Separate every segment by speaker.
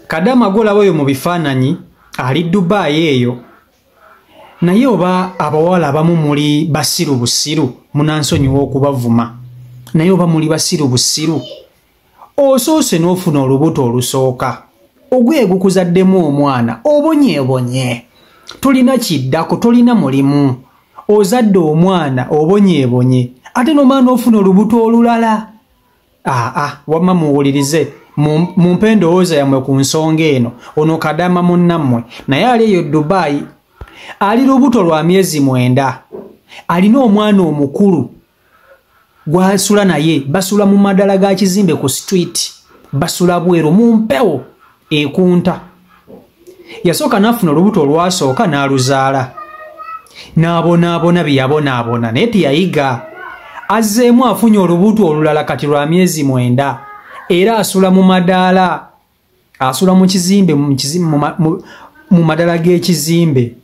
Speaker 1: Kadama gola boyo mu bifaananyi ali Dubai eyo naye oba abawala abamu muli basiru busiru munansonyiwa okubavuma naye oba muli basiru busiru osoose n'ofuna olubuto olusooka ogwegukuzaddemu omwana obonyeebonye tolina kiddako tolina mulimu ozadde omwana obonyeebonye ate n'omwana ofuna olubuto olulala wamma muwulirize mumpe endowooza yammwe ku nsonga eno ono Kadama munnammwe naye ali eyo Dubai ali lubuto lwa myezi 9 alina omwana omukulu gwasula naye basula mu madala ga kizimbe ku street basula bweru mu mpewo ekunta yasooka n'afuna olubuto olwasooka n'aluzaala n'abonaabona byeyabonaabona naye teyayiga azzeemu afunye olubuto olulala kati lwa myezi 9 era asula mu madaala asula mu kizimbe mu madala g'ekizimbe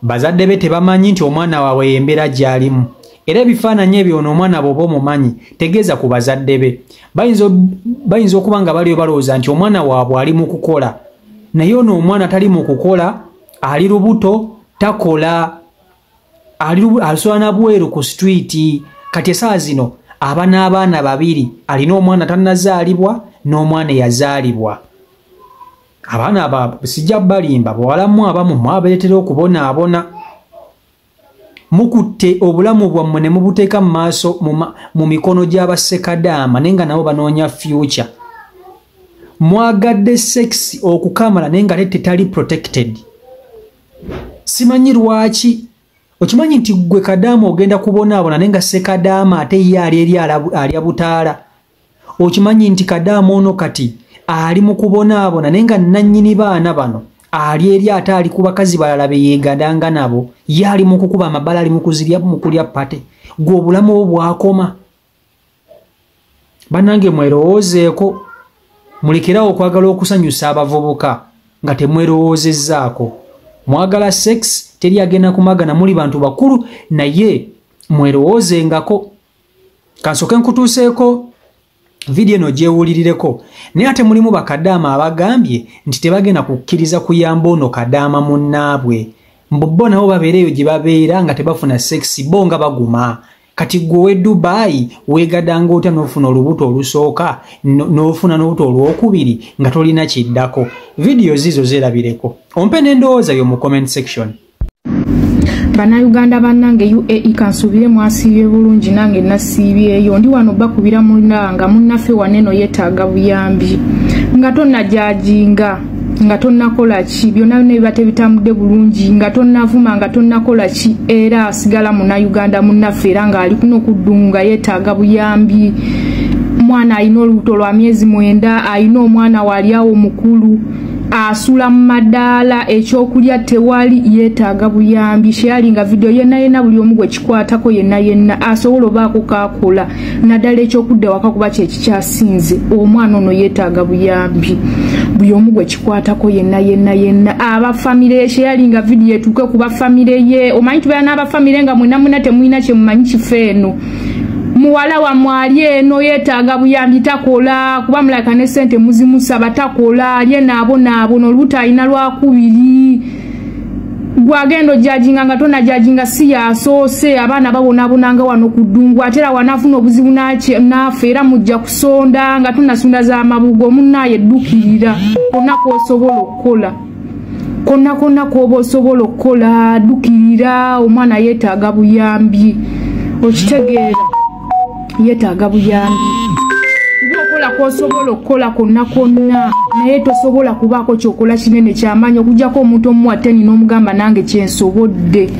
Speaker 1: bazadde be tebamanyi nti omwana waabwe embeera gy'alimu era ebifaananyi ebyo ono omwana bw'oba omumanyi tegeeza ku bazadde be bayinza okuba nga baliyo balowooza nti omwana waabwe ali mu kukola naye ono omwana tali mu kukola ali lubuto takola alisula na bweru ku street kati esaawa zino aba n'abaana babiri alina omwana tannazaalibwa n'omwana eyazaalibwa abaana aba sijja balimba bwalamu abamu mwabeetera okubonaabona mukutte obulamu bwammwe ne mubuteeka mu maaso mu mikono gy'abassekadaama naye nga nabo banoonya future mwagadde sex okukamala naye nga tetali protected simanyi lwaki okimanyi nti gwe Kadama ogenda kubonaabona naye nga Ssekadaama ate ye ali eri alya butaala okimanyi nti Kadama ono kati ali mu kubonaabona naye nga nannyini baana bano ali eri ate ali ku bakazi balala be yeegadanga nabo ye ali mu kukuba amabala ali mu kulya pate gwe obulamu bwo bwakoma bannange mwerowoozeeko mulekerawo okwagala okusanyusa abavubuka nga temwerowoozezzaako mwagala sex teri agenda kumagana muli bantu bakulu naye mwerowoozengako kansooke nkutuuseeko vidiyo eno gyewulirireko naye ate mulimu bakadaama abagambye nti tebagenda kukkiriza kuyamba ono Kadama munnaabwe bo nabo babeereyo gye babeera nga tebafuna sex bo nga baguma kati gwe Dubai weegadanga otya n'ofuna olubuto olusooka n'ofuna n'olubuto olwokubiri nga tolina kiddako vidiyo zizo zeerabireko ompe n'endowooza yo mu comment section.
Speaker 2: Bannayuganda bannange UAE kansubire mwasiibye bulungi nange nasiibyeyo ndi wano bakubira munanga munnaffe waneno yeetaaga buyambi nga tonnajajinga nga tonnakola ki byonna bino ebibate bitambudde bulungi nga tonnavuma nga tonnakola ki era asigala munnayuganda munnaffe era ng'ali kuno okuddunga yeetaaga buyambi mwana alina olubuto lwa myezi 9 alina omwana waliawo mukulu asula mu madaala ekyokulya tewali yeetaaga buyambi sharinga video yenna buli omu gwe kikwatako yenna asobola obaako kakola naddala ekyokudda waka kuba kyekikyasinze omwana ono yeetaaga buyambi buli omu gwe kikwatako yenna abafamire sharinga video etuuke ku bafamire ye omanyi tubeera n'abafamire nga mwenna temulina kye mumanyi kifeeno muwala wa mwali eno yeetaaga buyambi takola kuba mulaka ne sente muzimusaba takola ye naabo n'olubuto alina lwakubiri gwagendo jajinga nga tona jajinga si yasoose abaana babonabonanga wano ku ddungu ate era wanafuna obuzibu naffe era mujja kusonda nga tunasunda za mabugo munnaye eddukirira konna k'osobola okukola konna k'oba osobola okukola ddukirira omwana yeetaaga buyambi okitegeera yeetaaga buyambi okola k'osobola okukola konna naye tosobola kubaako kyokola kinene kyamaanyi okuggyako omuntu omuwatteni n'omugamba nange kyensobodde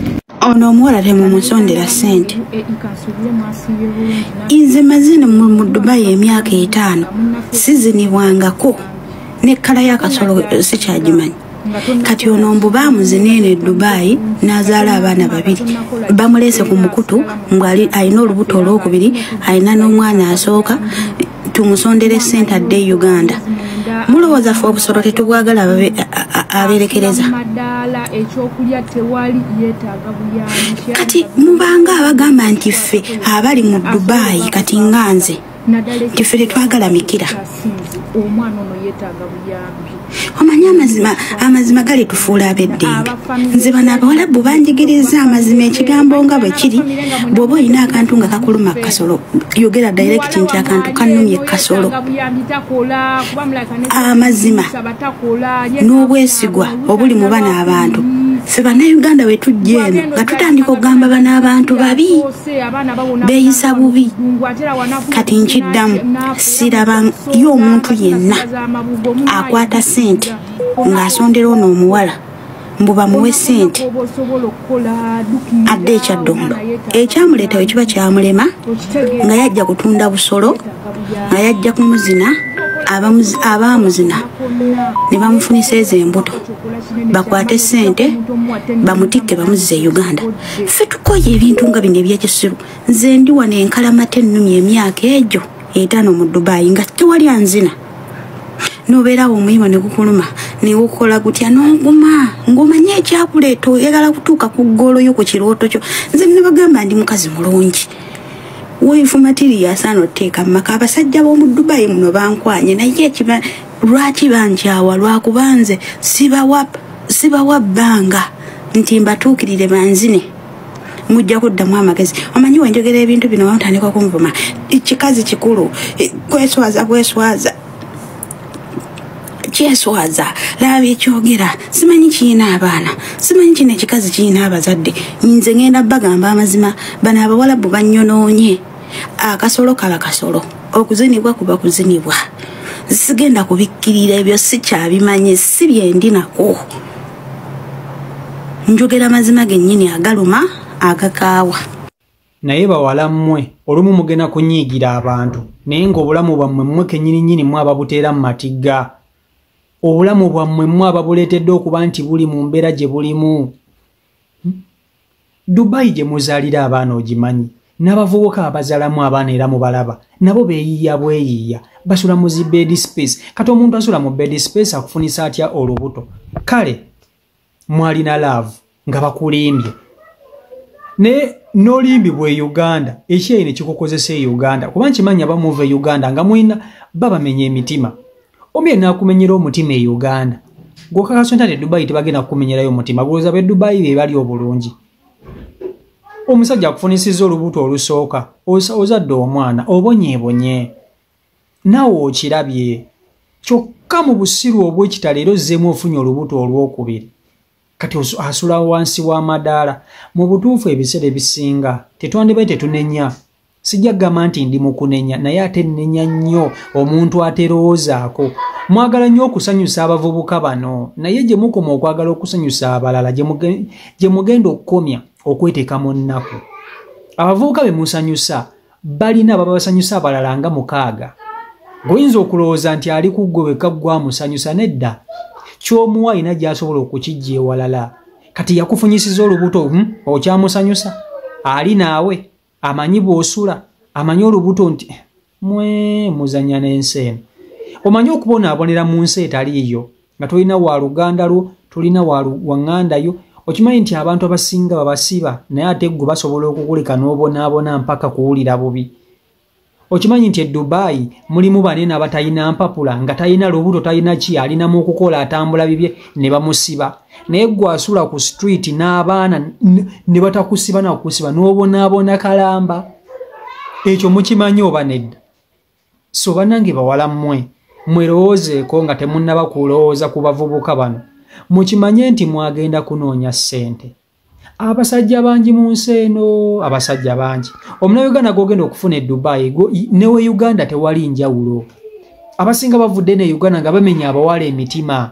Speaker 3: ono omuwala temumusondera ssente nze mazina mu Dubai emyaka 5 sizinibwangako n'ekkala y'akasolo sikyagimanyi kati ono mbu baamuzinene Dubai n'azaala abaana 2 bamulese ku mukutu ng'ali alina olubuto olwokubiri alina n'omwana asooka tumusondere ssente adde Uganda mulowooza ffe obusolo tetubwagala aberekereza kati mubanga abagamba nti ffe abali mu Dubai kati nganze nti ffe tetwagala mikira
Speaker 2: omwana ono yeetaaga buyambi.
Speaker 3: Omanyi amazima gali tufuula ab'eddembe. Nze bano abawalabu banjigiriza amazima ekigambo nga bwe kiri. Bw'oba olina akantu nga kakuluma kasolo yogera direct nti akantu kannumye kasolo. Amazima n'obwesigwa obuli mu bano abantu. Ffe bannayuganda we tujja eno nga tutandika okugamba bano abantu babi beeyisa bubi. Kati nkiddamu siraba y'omuntu yenna akwata ssente ng'asondera ono omuwala mbu bamuwe ssente adde ekyaddondo. Ekyamuleeta we kiba kyamulema nga yajja kutunda busolo nga yajja kumuzina abaamuzina ne bamufunisa ezo embuto bakwate ssente bamutikke bamuzize Uganda. Ffe tukoye ebintu nga bino ebyekisiru. Nze ndi wano enkalamata ennumya emyaka egyo 5 mu Dubai nga tewali anzina. Nobeerawo omuyima ne gukuluma ne gukola gutya n'oguma ng'omanye ekyakuleeta oyagala kutuuka ku ggoolo yo ku kirooto kyo. Nze ne bagamba ndi mukazi mulungi. Wife material asano teeka maka abasajja b'omu Dubai muno bankwanye naye ekiba lwaki banjawa lwakubanze sibawa bbanga nti mbatuukirire banzine mujja kuddamu amagezi. Omanyi wenjogera ebintu bino wantandika kumvuma ekikazi kikulu kweswaza kyeswaza laba ekyogera simanyi kiyina abaana simanyi kino ekikazi kiyina abazadde. Nze ngenda bagamba amazima bano abawalabu bannyonoonye. Akasolo kaba kasolo okuzinibwa kuba kuzinibwa. Sigenda kubikkirira ebyo sikyabimanye si byendi nako. Njogera amazima gennyini agaluma agakaawa.
Speaker 1: Naye bawala mmwe olumu mugenda kunyiigira abantu naye ng'obulamu bwammwe mmwe kennyini mmwe ababuteera mu matigga. Obulamu bwammwe mmwe ababuleetedde okuba nti buli mu mbeera gye bulimu. Dubai gye muzaalira abaana ogimanyi. N'abavubuka abazaalamu abaana era mubalaba nabo beeyiiya bweyiiya basula mu zi bed space. Kati omuntu asula mu bed space akufunisa atya olubuto? Kale mwalina love nga bakulimbye ne n'olimbibwa e Uganda ekyeyine kikukozesa e Uganda kuba nkimanyi abamuva e Uganda nga mwina babamenya emitima. Omu yenna akumenyera omutima e Uganda gw'okakasa nti Dubai tebagenda kukumenyerayo omutima gulooza be Dubai be bali obulungi. Omusajja akufunisiza olubuto olusooka ozadde omwana obonyeebonye naawe okirabye kyokka mu busiru obw'ekitalo era ozzeemu ofunye olubuto olwokubiri. Kati asula wansi w'amadaala. Mu butuufu ebiseera ebisinga tetwandibaye tetunenya. Sijja kugamba nti ndi mu kunenya naye ate nnenya nnyo omuntu ateroozaako. Mwagala nnyo okusanyusa abavubuka bano naye gye mukoma okwagala okusanyusa abalala gye mugenda okukomya okweteeka mu nnaku. Abavubuka be musanyusa balina babasanyusa abalala nga 6. Goyinza okulowooza nti ali ku ggwe wekka gwamusanyusa nedda. Ky'omuwa alina gy'asobola okukijja ewalala. Kati yakufunyisiza olubuto okyamusanyusa ali naawe amanyi bw'osula amanyi olubuto nti muzanya n'ensi eno. Omanyi okubonaabonera mu nsi etaliiyo nga tolina wa luganda lwo tolina wa ŋŋanda yo. Okimanyi nti abantu abasinga babasiba naye ate ggwe basobola okukuleka n'obonaabona mpaka kuwulira bubi. Okimanyi nti e Dubai mulimu banene abatalina mpapula nga talina lubuto talina ki alinamu okukola atambula bibye ne bamusiba. Naye ggwe asula ku street n'abaana ne batakusiba nakusiba n'obonaabona kalamba. Ekyo mukimanyi oba nedda? So bannange bawala mmwe mwerowoozeeko nga temunnaba kulowooza ku bavubuka bano. Mukimanye nti mwagenda kunoonya ssente. Abasajja bangi mu nsi eno abasajja bangi. Omunnayuganda gw'ogenda okufuna e Dubai newe Uganda tewali njawulo. Abasinga bavudde ne Uganda nga bamenya abawala emitima.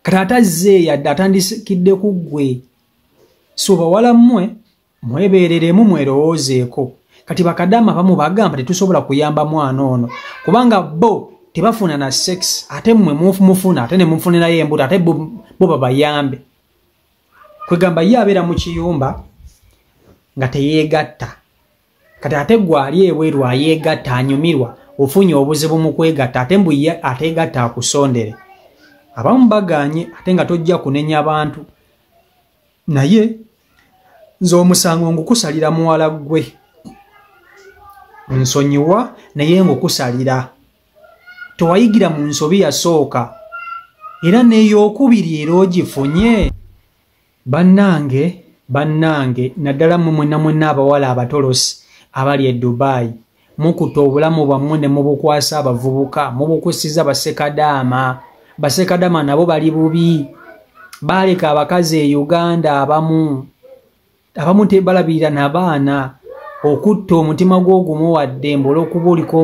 Speaker 1: Kati atazze yadde atandikidde ku ggwe. So bawala mmwe mwebeereremu mwerowoozeeko. Kati bakadama abamu bagamba tetusobola kuyamba mwana ono kubanga bo tebafuna na sex ate mmwe mufuna ate ne mufunirayo embuto ate bo babayambe. Kwegamba ye abeera mu kiyumba nga teyeegatta. Kati ate gwali ebweru ayeegatta anyumirwa ofunye obuzibu mu kwegatta ate mbu ye ateegatta akusondere. Abamu baganye ate nga tojja kunenya abantu. Naye nze omusango ngukusalira muwala gwe. Nsonyiwa naye ngukusalira. tewayigira mu nsobi yasooka era n'eyokubiri era ogifunye. Bannange naddala mu mwenna abawala abatolosi abali e Dubai, mukuta obulamu bwammwe ne mubukwasa abavubuka, mubukusiza basekadaama nabo bali bubi. Baaleka abakazi e Uganda abamu tebalabirira n'abaana, okutta omutima gw'ogumu wadde olw'okuba oliko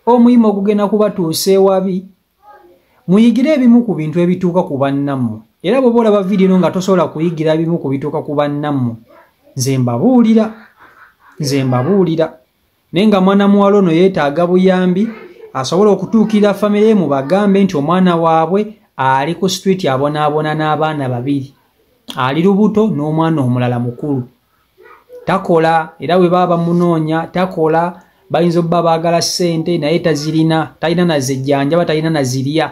Speaker 1: omuyimo gugenda kubatuusa ewabi. Muyigire ebimu ku bintu ebituuka ku bannammwe, era bw'oba olaba vidiyo nga tosobola kuyigira ebimu ku bituuka ku bannammwe, nze mbabuulira. Naye nga mwana muwala ono yeetaaga buyambi asobola okutuukirira famire ye, mubagambe nti omwana waabwe ali ku street abonaabona n'abaana babiri, ali lubuto n'omwana omulala mukulu. Takola, era bwe baba bamunoonya takola. Bayinza obba baagala ssente naye tazirina, talina nazijjanjaba, talina nazirya.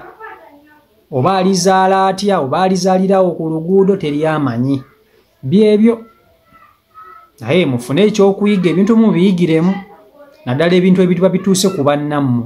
Speaker 1: Oba alizaala atya, oba alizaalirawo ku luguudo teryamanyi. Byebyo naye mufune ekyokuyiga, ebintu mubiyigiremu, naddala ebintu ebituba bituuse ku bannammwe.